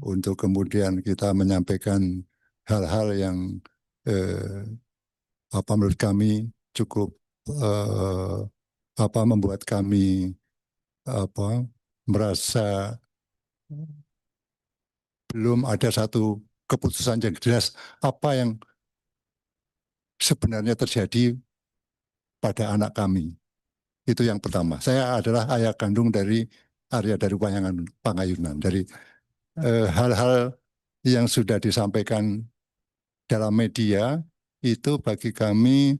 untuk kemudian kita menyampaikan hal-hal yang menurut kami cukup membuat kami merasa belum ada satu keputusan yang jelas apa yang sebenarnya terjadi pada anak kami. Itu yang pertama. Saya adalah ayah kandung dari Arya Daru Pangayunan. Dari hal-hal yang sudah disampaikan dalam media itu bagi kami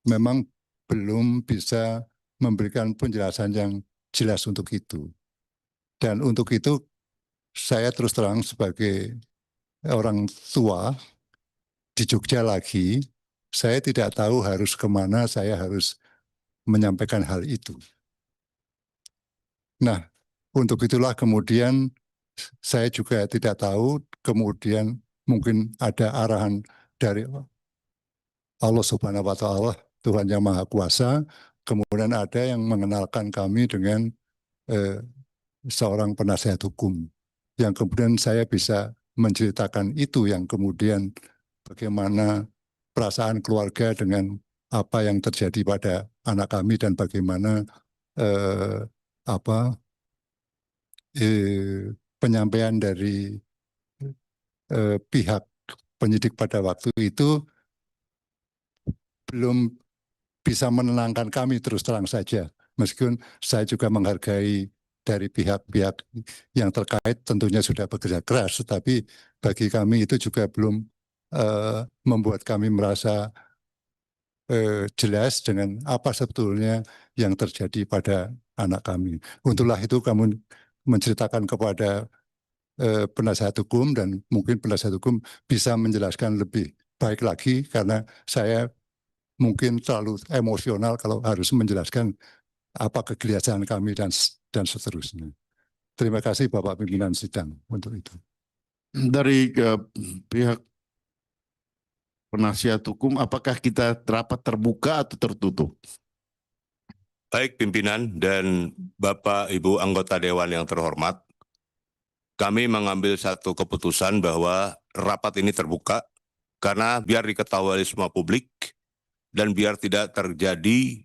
memang belum bisa memberikan penjelasan yang jelas untuk itu. Dan untuk itu saya terus terang sebagai orang tua di Jogja lagi, saya tidak tahu harus kemana saya harus menyampaikan hal itu. Nah, untuk itulah kemudian saya juga tidak tahu, kemudian mungkin ada arahan dari Allah Subhanahu wa Ta'ala, Tuhan Yang Maha Kuasa, kemudian ada yang mengenalkan kami dengan seorang penasihat hukum, yang kemudian saya bisa menceritakan itu, yang kemudian bagaimana perasaan keluarga dengan apa yang terjadi pada anak kami dan bagaimana eh, apa penyampaian dari pihak penyidik pada waktu itu belum bisa menenangkan kami, terus terang saja. Meskipun saya juga menghargai dari pihak-pihak yang terkait tentunya sudah bekerja keras, tetapi bagi kami itu juga belum membuat kami merasa jelas dengan apa sebetulnya yang terjadi pada anak kami. Untunglah itu kami menceritakan kepada penasihat hukum, dan mungkin penasihat hukum bisa menjelaskan lebih baik lagi karena saya mungkin terlalu emosional kalau harus menjelaskan apa kegelisahan kami dan seterusnya. Terima kasih Bapak Pimpinan Sidang untuk itu. Dari pihak penasihat hukum, apakah kita rapat terbuka atau tertutup? Baik pimpinan dan Bapak Ibu anggota Dewan yang terhormat, kami mengambil satu keputusan bahwa rapat ini terbuka karena biar diketahui oleh semua publik dan biar tidak terjadi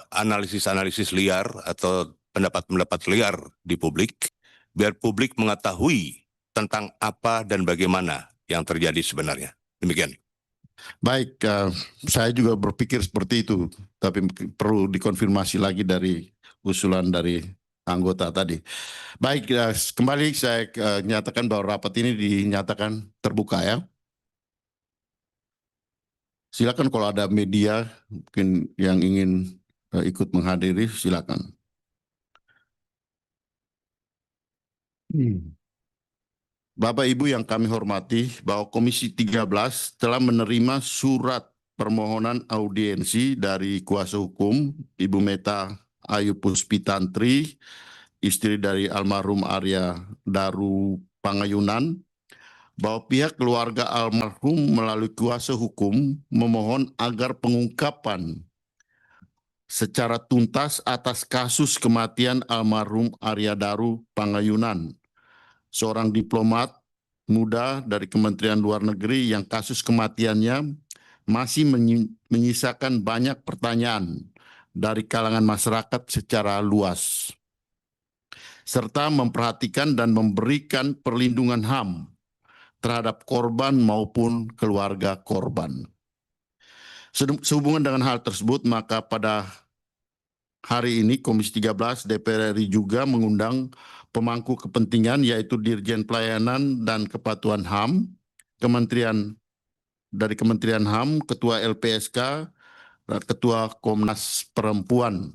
analisis-analisis liar atau pendapat-pendapat liar di publik, biar publik mengetahui tentang apa dan bagaimana yang terjadi sebenarnya. Demikian. Baik, saya juga berpikir seperti itu, tapi perlu dikonfirmasi lagi dari usulan dari anggota tadi. Baik, kembali saya nyatakan bahwa rapat ini dinyatakan terbuka ya. Silakan kalau ada media mungkin yang ingin ikut menghadiri, silakan. Bapak Ibu yang kami hormati, bahwa Komisi 13 telah menerima surat permohonan audiensi dari kuasa hukum Ibu Meta Ayu Puspitantri, istri dari almarhum Arya Daru Pangayunan, bahwa pihak keluarga almarhum melalui kuasa hukum memohon agar pengungkapan secara tuntas atas kasus kematian almarhum Arya Daru Pangayunan, seorang diplomat muda dari Kementerian Luar Negeri yang kasus kematiannya masih menyisakan banyak pertanyaan dari kalangan masyarakat secara luas, serta memperhatikan dan memberikan perlindungan HAM terhadap korban maupun keluarga korban. Sehubungan dengan hal tersebut, maka pada hari ini Komisi 13 DPR RI juga mengundang pemangku kepentingan, yaitu Dirjen Pelayanan dan Kepatuhan HAM, dari Kementerian HAM, Ketua LPSK, dan Ketua Komnas Perempuan.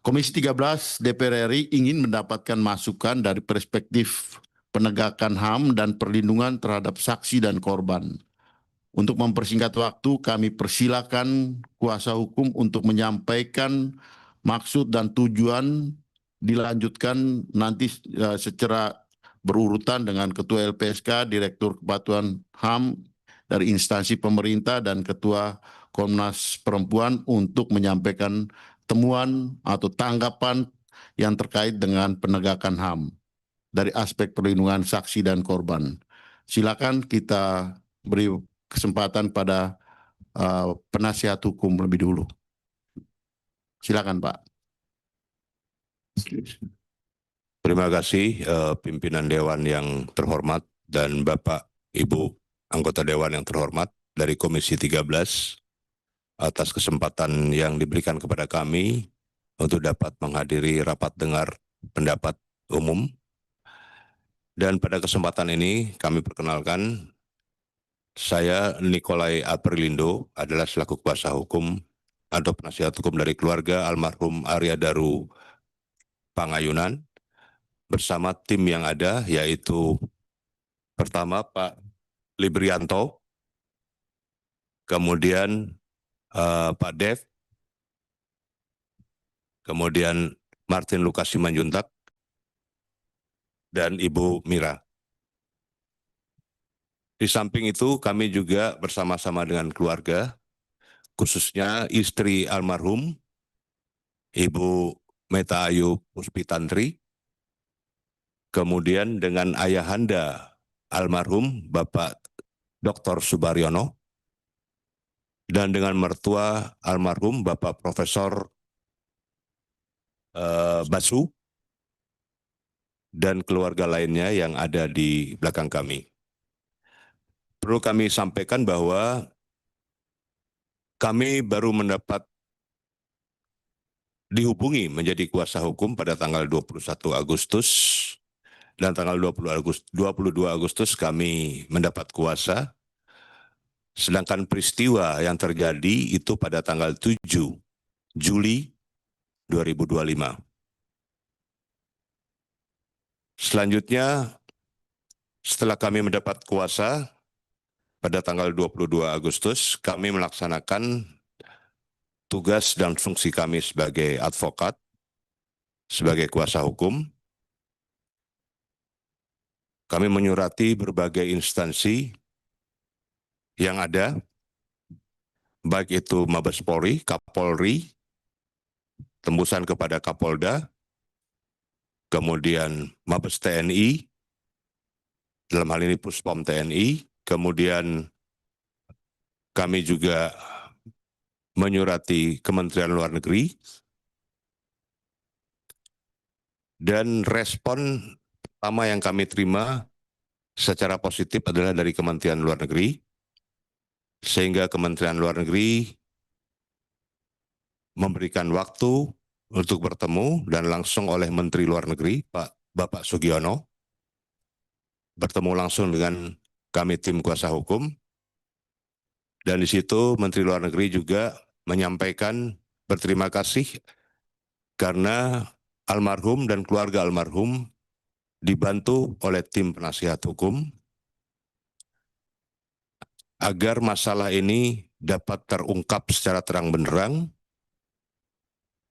Komisi 13 DPR RI ingin mendapatkan masukan dari perspektif penegakan HAM dan perlindungan terhadap saksi dan korban. Untuk mempersingkat waktu, kami persilakan kuasa hukum untuk menyampaikan maksud dan tujuan, dilanjutkan nanti secara berurutan dengan Ketua LPSK, Direktur Kepatuhan HAM dari instansi pemerintah, dan Ketua Komnas Perempuan untuk menyampaikan temuan atau tanggapan yang terkait dengan penegakan HAM. dari aspek perlindungan saksi dan korban. Silakan kita beri kesempatan pada penasihat hukum lebih dulu. Silakan, Pak. Terima kasih pimpinan Dewan yang terhormat dan Bapak Ibu anggota Dewan yang terhormat dari Komisi 13 atas kesempatan yang diberikan kepada kami untuk dapat menghadiri rapat dengar pendapat umum. Dan pada kesempatan ini kami perkenalkan, saya Nikolai Aprilindo adalah selaku kuasa hukum atau penasihat hukum dari keluarga almarhum Arya Daru Pangayunan bersama tim yang ada, yaitu pertama Pak Librianto, kemudian Pak Dev, kemudian Martin Lukas Simanjuntak, dan Ibu Mira. Di samping itu kami juga bersama-sama dengan keluarga, khususnya istri almarhum, Ibu Meta Ayu Puspitantri, kemudian dengan ayahanda almarhum Bapak Dr. Subaryono, dan dengan mertua almarhum Bapak Profesor Basu, dan keluarga lainnya yang ada di belakang kami. Perlu kami sampaikan bahwa kami baru mendapat dihubungi menjadi kuasa hukum pada tanggal 21 Agustus dan tanggal 22 Agustus kami mendapat kuasa, sedangkan peristiwa yang terjadi itu pada tanggal 7 Juli 2025. Selanjutnya, setelah kami mendapat kuasa, pada tanggal 22 Agustus, kami melaksanakan tugas dan fungsi kami sebagai advokat, sebagai kuasa hukum. Kami menyurati berbagai instansi yang ada, baik itu Mabes Polri, Kapolri, tembusan kepada Kapolda, kemudian Mabes TNI, dalam hal ini Puspom TNI, kemudian kami juga menyurati Kementerian Luar Negeri, dan respon pertama yang kami terima secara positif adalah dari Kementerian Luar Negeri, sehingga Kementerian Luar Negeri memberikan waktu untuk bertemu dan langsung oleh Menteri Luar Negeri, Bapak Sugiono, bertemu langsung dengan kami tim kuasa hukum, dan di situ Menteri Luar Negeri juga menyampaikan berterima kasih karena almarhum dan keluarga almarhum dibantu oleh tim penasihat hukum agar masalah ini dapat terungkap secara terang benderang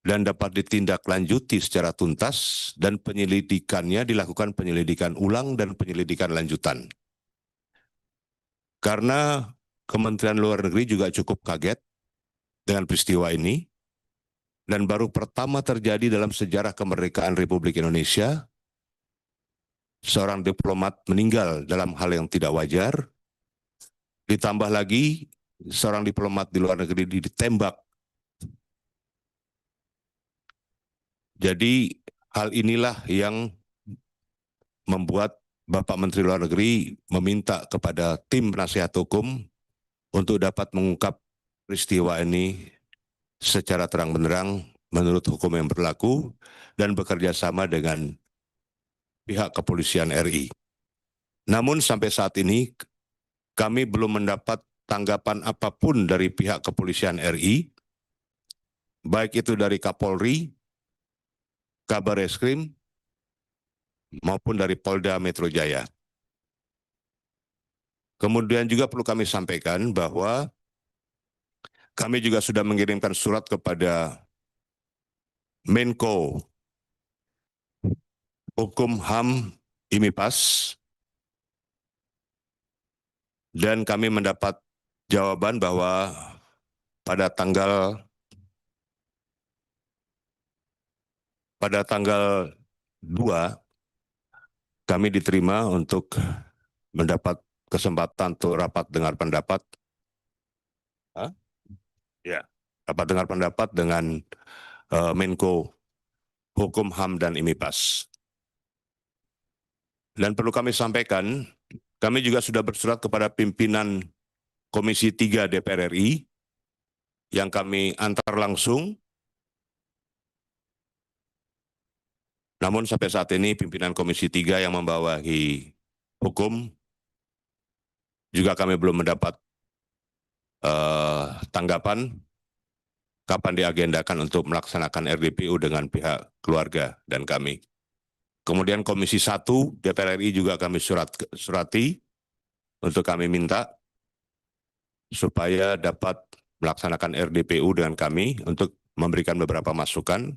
dan dapat ditindaklanjuti secara tuntas, dan penyelidikannya dilakukan penyelidikan ulang dan penyelidikan lanjutan. Karena Kementerian Luar Negeri juga cukup kaget dengan peristiwa ini, dan baru pertama terjadi dalam sejarah kemerdekaan Republik Indonesia, seorang diplomat meninggal dalam hal yang tidak wajar, ditambah lagi seorang diplomat di luar negeri ditembak. Jadi hal inilah yang membuat Bapak Menteri Luar Negeri meminta kepada tim penasihat hukum untuk dapat mengungkap peristiwa ini secara terang benderang menurut hukum yang berlaku dan bekerja sama dengan pihak kepolisian RI. Namun sampai saat ini kami belum mendapat tanggapan apapun dari pihak kepolisian RI, baik itu dari Kapolri, Kabar Eskrim, maupun dari Polda Metro Jaya. Kemudian juga perlu kami sampaikan bahwa kami juga sudah mengirimkan surat kepada Menko Hukum HAM IMIPAS, dan kami mendapat jawaban bahwa pada tanggal 2 kami diterima untuk mendapat kesempatan untuk rapat dengar pendapat. Rapat dengar pendapat dengan Menko Hukum, HAM, dan IMIPAS. Dan perlu kami sampaikan, kami juga sudah bersurat kepada pimpinan Komisi 3 DPR RI yang kami antar langsung. Namun sampai saat ini pimpinan Komisi 3 yang membawahi hukum juga kami belum mendapat tanggapan kapan diagendakan untuk melaksanakan RDPU dengan pihak keluarga dan kami. Kemudian Komisi 1 DPR RI juga kami surati untuk kami minta supaya dapat melaksanakan RDPU dengan kami untuk memberikan beberapa masukan,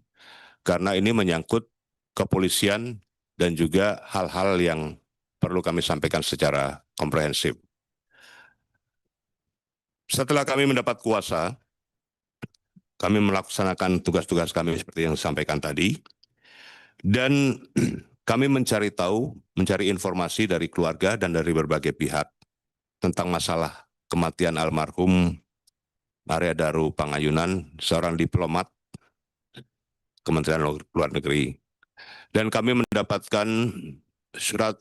karena ini menyangkut kepolisian dan juga hal-hal yang perlu kami sampaikan secara komprehensif. Setelah kami mendapat kuasa, kami melaksanakan tugas-tugas kami seperti yang disampaikan tadi, dan kami mencari informasi dari keluarga dan dari berbagai pihak tentang masalah kematian almarhum Arya Daru Pangayunan, seorang diplomat Kementerian Luar Negeri. Dan kami mendapatkan surat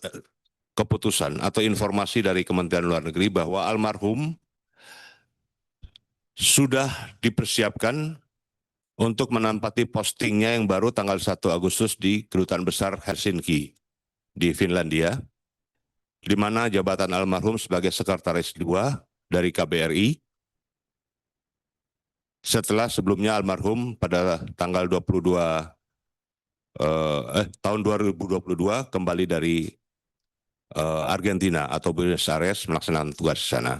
keputusan atau informasi dari Kementerian Luar Negeri bahwa almarhum sudah dipersiapkan untuk menempati postingnya yang baru tanggal 1 Agustus di Kedutaan Besar Helsinki di Finlandia, di mana jabatan almarhum sebagai Sekretaris 2 dari KBRI, setelah sebelumnya almarhum pada tanggal tahun 2022 kembali dari Argentina atau Buenos Aires melaksanakan tugas di sana.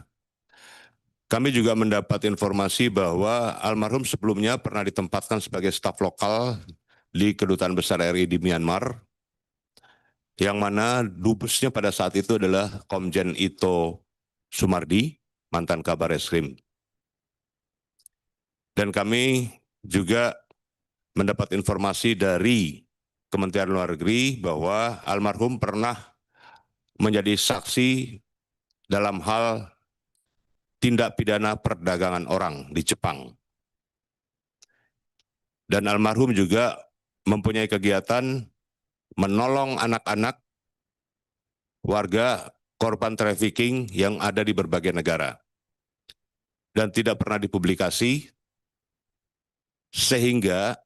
Kami juga mendapat informasi bahwa almarhum sebelumnya pernah ditempatkan sebagai staf lokal di Kedutaan Besar RI di Myanmar, yang mana dubesnya pada saat itu adalah Komjen Ito Sumardi, mantan Kabar Eskrim. Dan kami juga mendapat informasi dari Kementerian Luar Negeri bahwa almarhum pernah menjadi saksi dalam hal tindak pidana perdagangan orang di Jepang. Dan almarhum juga mempunyai kegiatan menolong anak-anak warga korban trafficking yang ada di berbagai negara. Dan tidak pernah dipublikasi, sehingga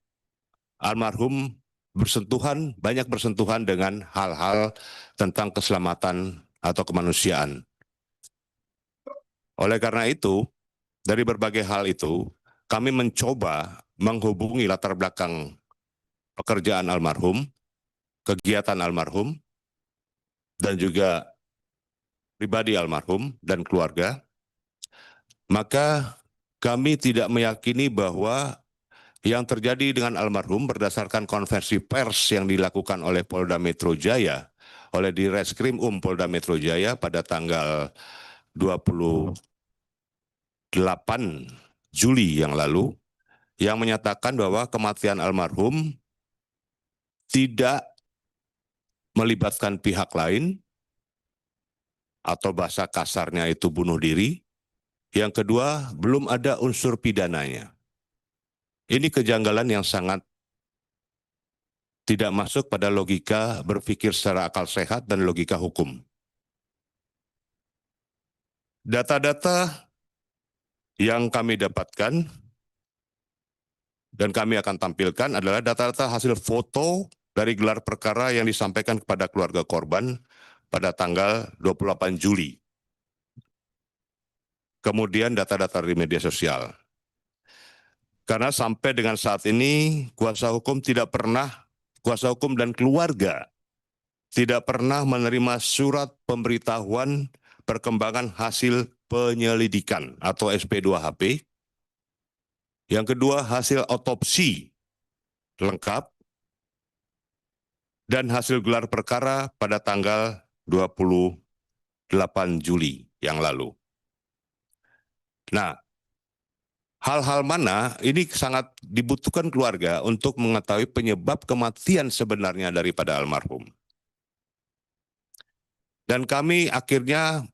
almarhum banyak bersentuhan dengan hal-hal tentang keselamatan atau kemanusiaan. Oleh karena itu, dari berbagai hal itu, kami mencoba menghubungi latar belakang pekerjaan almarhum, kegiatan almarhum, dan juga pribadi almarhum dan keluarga. Maka kami tidak meyakini bahwa yang terjadi dengan almarhum berdasarkan konversi pers yang dilakukan oleh Polda Metro Jaya, oleh Direskrim Polda Metro Jaya pada tanggal 28 Juli yang lalu, yang menyatakan bahwa kematian almarhum tidak melibatkan pihak lain, atau bahasa kasarnya itu bunuh diri. Yang kedua, belum ada unsur pidananya. Ini kejanggalan yang sangat tidak masuk pada logika berpikir secara akal sehat dan logika hukum. Data-data yang kami dapatkan dan kami akan tampilkan adalah data-data hasil foto dari gelar perkara yang disampaikan kepada keluarga korban pada tanggal 28 Juli. Kemudian data-data di media sosial. Karena sampai dengan saat ini kuasa hukum dan keluarga tidak pernah menerima surat pemberitahuan perkembangan hasil penyelidikan atau SP2HP. Yang kedua, hasil otopsi lengkap dan hasil gelar perkara pada tanggal 28 Juli yang lalu. Nah, hal-hal mana ini sangat dibutuhkan keluarga untuk mengetahui penyebab kematian sebenarnya daripada almarhum. Dan kami akhirnya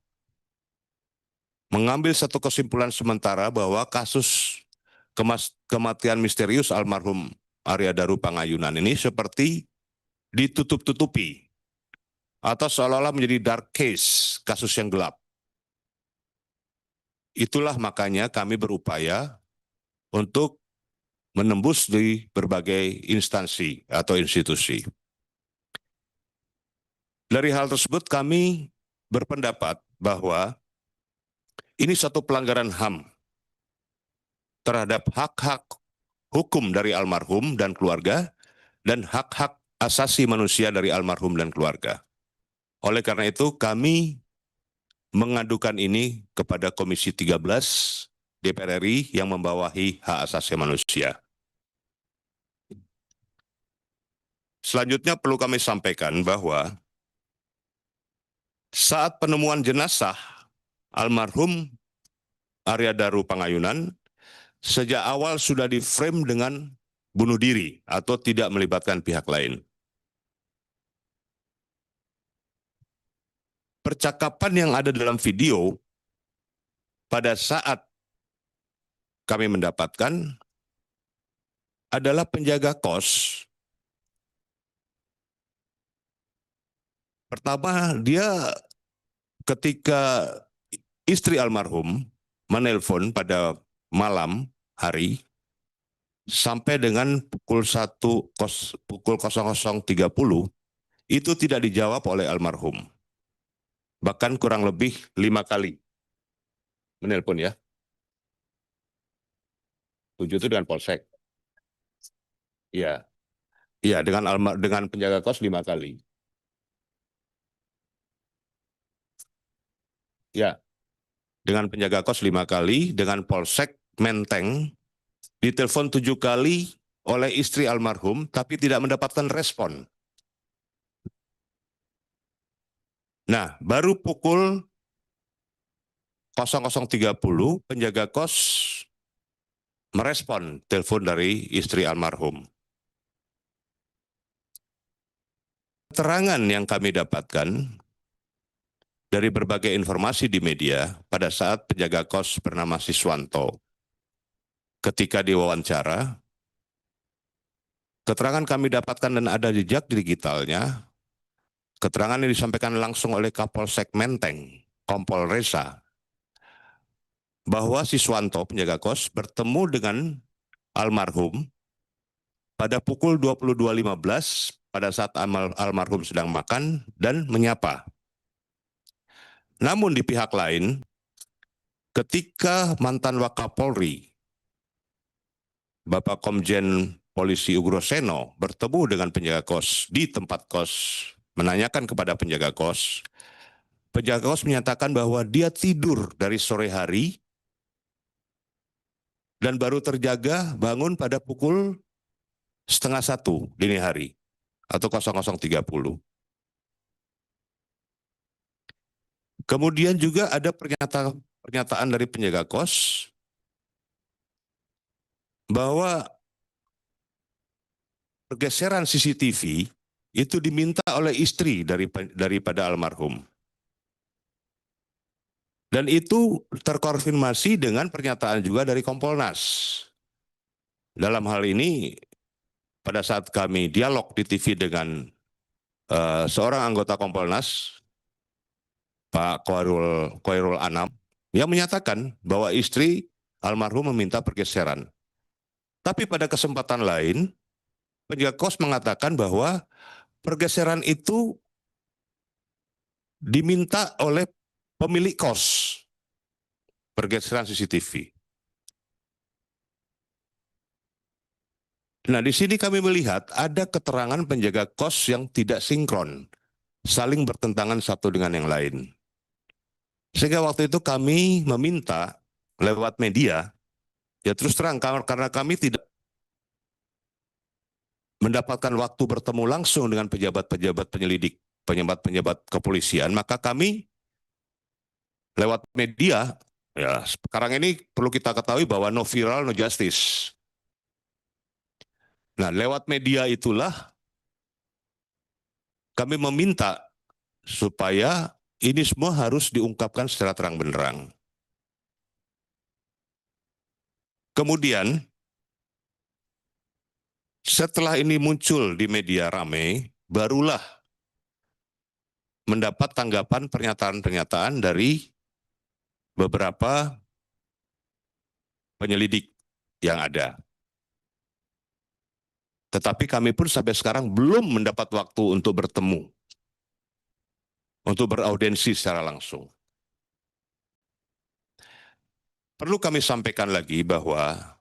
mengambil satu kesimpulan sementara bahwa kasus kematian misterius almarhum Arya Daru Pangayunan ini seperti ditutup-tutupi atau seolah-olah menjadi dark case, kasus yang gelap. Itulah makanya kami berupaya untuk menembus di berbagai instansi atau institusi. Dari hal tersebut kami berpendapat bahwa ini satu pelanggaran HAM terhadap hak-hak hukum dari almarhum dan keluarga dan hak-hak asasi manusia dari almarhum dan keluarga. Oleh karena itu kami mengadukan ini kepada Komisi 13 DPR RI yang membawahi hak asasi manusia. Selanjutnya perlu kami sampaikan bahwa saat penemuan jenazah almarhum Arya Daru Pangayunan, sejak awal sudah di-frame dengan bunuh diri atau tidak melibatkan pihak lain. Percakapan yang ada dalam video pada saat kami mendapatkan adalah penjaga kos. Pertama, dia ketika istri almarhum menelpon pada malam hari sampai dengan pukul 00.30 itu tidak dijawab oleh almarhum. Bahkan kurang lebih 5 kali menelpon ya. 7 itu dengan polsek. Iya. Iya, dengan penjaga kos 5 kali. Ya. Dengan penjaga kos 5 kali, dengan polsek Menteng ditelepon 7 kali oleh istri almarhum tapi tidak mendapatkan respon. Nah, baru pukul 00.30 penjaga kos merespon telepon dari istri almarhum. Keterangan yang kami dapatkan dari berbagai informasi di media pada saat penjaga kos bernama Siswanto ketika diwawancara, keterangan kami dapatkan dan ada jejak digitalnya, keterangan yang disampaikan langsung oleh Kapolsek Menteng, Kompol Reza, bahwa Siswanto penjaga kos bertemu dengan almarhum pada pukul 22.15 pada saat almarhum sedang makan dan menyapa. Namun di pihak lain, ketika mantan Wakapolri, Bapak Komjen Polisi Ugroseno bertemu dengan penjaga kos di tempat kos, menanyakan kepada penjaga kos menyatakan bahwa dia tidur dari sore hari dan baru terjaga bangun pada pukul 12:30 dini hari atau 00.30. Kemudian juga ada pernyataan dari penjaga kos bahwa pergeseran CCTV itu diminta oleh istri daripada almarhum. Dan itu terkonfirmasi dengan pernyataan juga dari Kompolnas. Dalam hal ini, pada saat kami dialog di TV dengan seorang anggota Kompolnas, Pak Khairul Anam, yang menyatakan bahwa istri almarhum meminta pergeseran. Tapi pada kesempatan lain, penjaga kos mengatakan bahwa pergeseran itu diminta oleh pemilik kos, pergeseran CCTV. Nah, di sini kami melihat ada keterangan penjaga kos yang tidak sinkron, saling bertentangan satu dengan yang lain. Sehingga waktu itu kami meminta lewat media, ya terus terang karena kami tidak mendapatkan waktu bertemu langsung dengan pejabat-pejabat penyelidik, pejabat-pejabat kepolisian, maka kami lewat media, ya sekarang ini perlu kita ketahui bahwa no viral, no justice. Nah, lewat media itulah kami meminta supaya ini semua harus diungkapkan secara terang benderang. Kemudian, setelah ini muncul di media ramai, barulah mendapat tanggapan pernyataan-pernyataan dari beberapa penyelidik yang ada. Tetapi kami pun sampai sekarang belum mendapat waktu untuk bertemu, untuk beraudiensi secara langsung. Perlu kami sampaikan lagi bahwa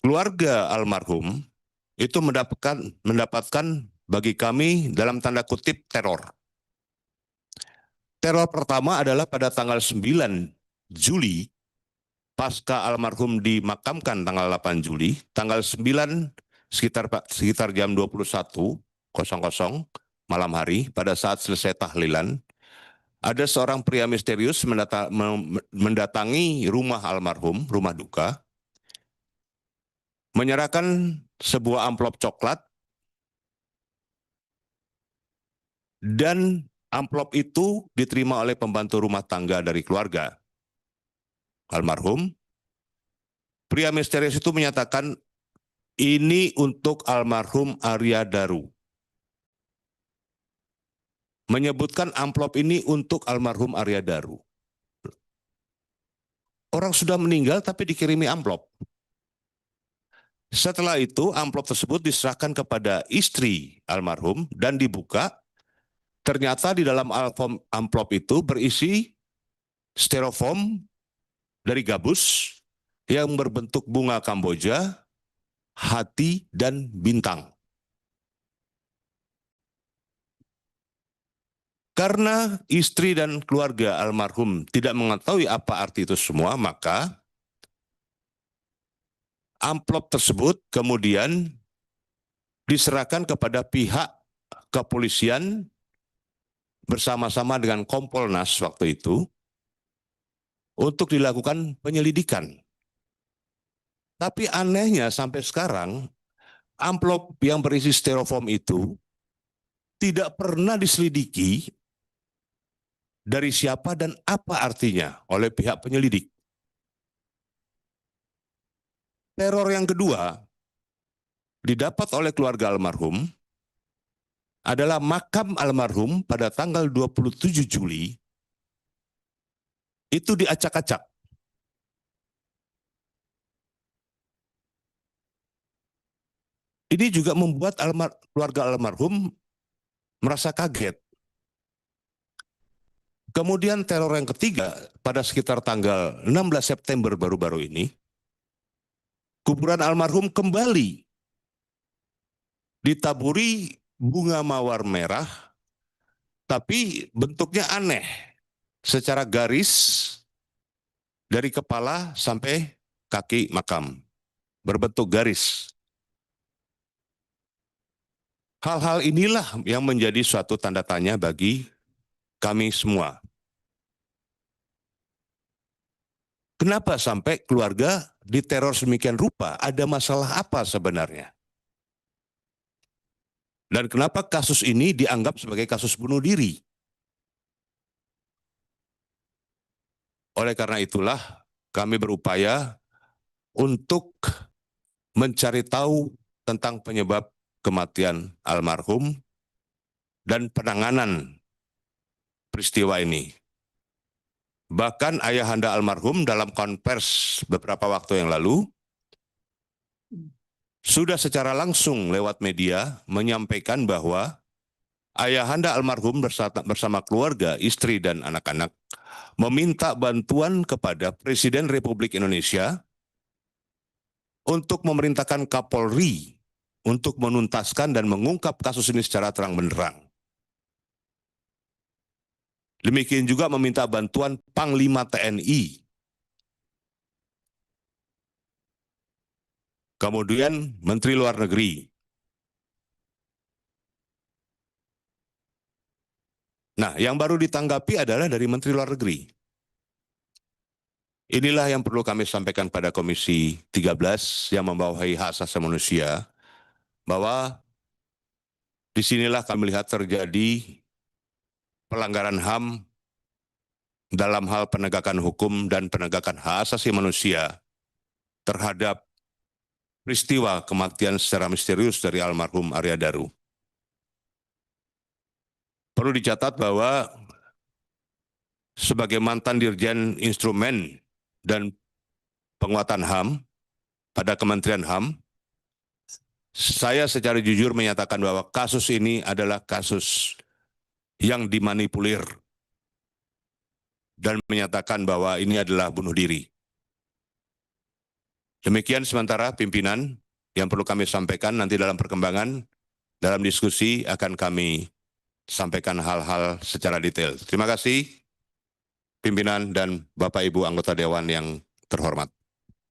keluarga almarhum itu mendapatkan bagi kami dalam tanda kutip teror. Teror pertama adalah pada tanggal 9 Juli, pasca almarhum dimakamkan tanggal 8 Juli, tanggal 9 sekitar jam 21.00 malam hari pada saat selesai tahlilan, ada seorang pria misterius mendatangi rumah almarhum, rumah duka, menyerahkan sebuah amplop coklat, dan amplop itu diterima oleh pembantu rumah tangga dari keluarga almarhum. Pria misterius itu menyatakan, ini untuk almarhum Arya Daru. Menyebutkan amplop ini untuk almarhum Arya Daru. Orang sudah meninggal tapi dikirimi amplop. Setelah itu amplop tersebut diserahkan kepada istri almarhum dan dibuka. Ternyata di dalam amplop itu berisi styrofoam dari gabus yang berbentuk bunga Kamboja, hati, dan bintang. Karena istri dan keluarga almarhum tidak mengetahui apa arti itu semua, maka amplop tersebut kemudian diserahkan kepada pihak kepolisian bersama-sama dengan Kompolnas waktu itu untuk dilakukan penyelidikan. Tapi anehnya sampai sekarang amplop yang berisi styrofoam itu tidak pernah diselidiki dari siapa dan apa artinya oleh pihak penyelidik. Teror yang kedua didapat oleh keluarga almarhum adalah makam almarhum pada tanggal 27 Juli itu diacak-acak. Ini juga membuat keluarga almarhum merasa kaget. Kemudian teror yang ketiga pada sekitar tanggal 16 September baru-baru ini, kuburan almarhum kembali ditaburi bunga mawar merah, tapi bentuknya aneh, secara garis dari kepala sampai kaki makam, berbentuk garis. Hal-hal inilah yang menjadi suatu tanda tanya bagi kami semua. Kenapa sampai keluarga diteror sedemikian rupa? Ada masalah apa sebenarnya? Dan kenapa kasus ini dianggap sebagai kasus bunuh diri? Oleh karena itulah kami berupaya untuk mencari tahu tentang penyebab kematian almarhum dan penanganan peristiwa ini. Bahkan ayahanda almarhum dalam konvers beberapa waktu yang lalu sudah secara langsung lewat media menyampaikan bahwa ayahanda almarhum bersama keluarga, istri, dan anak-anak meminta bantuan kepada Presiden Republik Indonesia untuk memerintahkan Kapolri untuk menuntaskan dan mengungkap kasus ini secara terang benderang. Demikian juga meminta bantuan Panglima TNI. Kemudian Menteri Luar Negeri. Nah, yang baru ditanggapi adalah dari Menteri Luar Negeri. Inilah yang perlu kami sampaikan pada Komisi 13 yang membawahi hak asasi manusia, bahwa disinilah kami melihat terjadi pelanggaran HAM dalam hal penegakan hukum dan penegakan hak asasi manusia terhadap peristiwa kematian secara misterius dari almarhum Arya Daru. Perlu dicatat bahwa sebagai mantan Dirjen Instrumen dan Penguatan HAM pada Kementerian HAM, saya secara jujur menyatakan bahwa kasus ini adalah kasus yang dimanipulir dan menyatakan bahwa ini adalah bunuh diri. Demikian sementara pimpinan yang perlu kami sampaikan. Nanti dalam perkembangan, dalam diskusi akan kami sampaikan hal-hal secara detail. Terima kasih pimpinan dan Bapak Ibu anggota Dewan yang terhormat.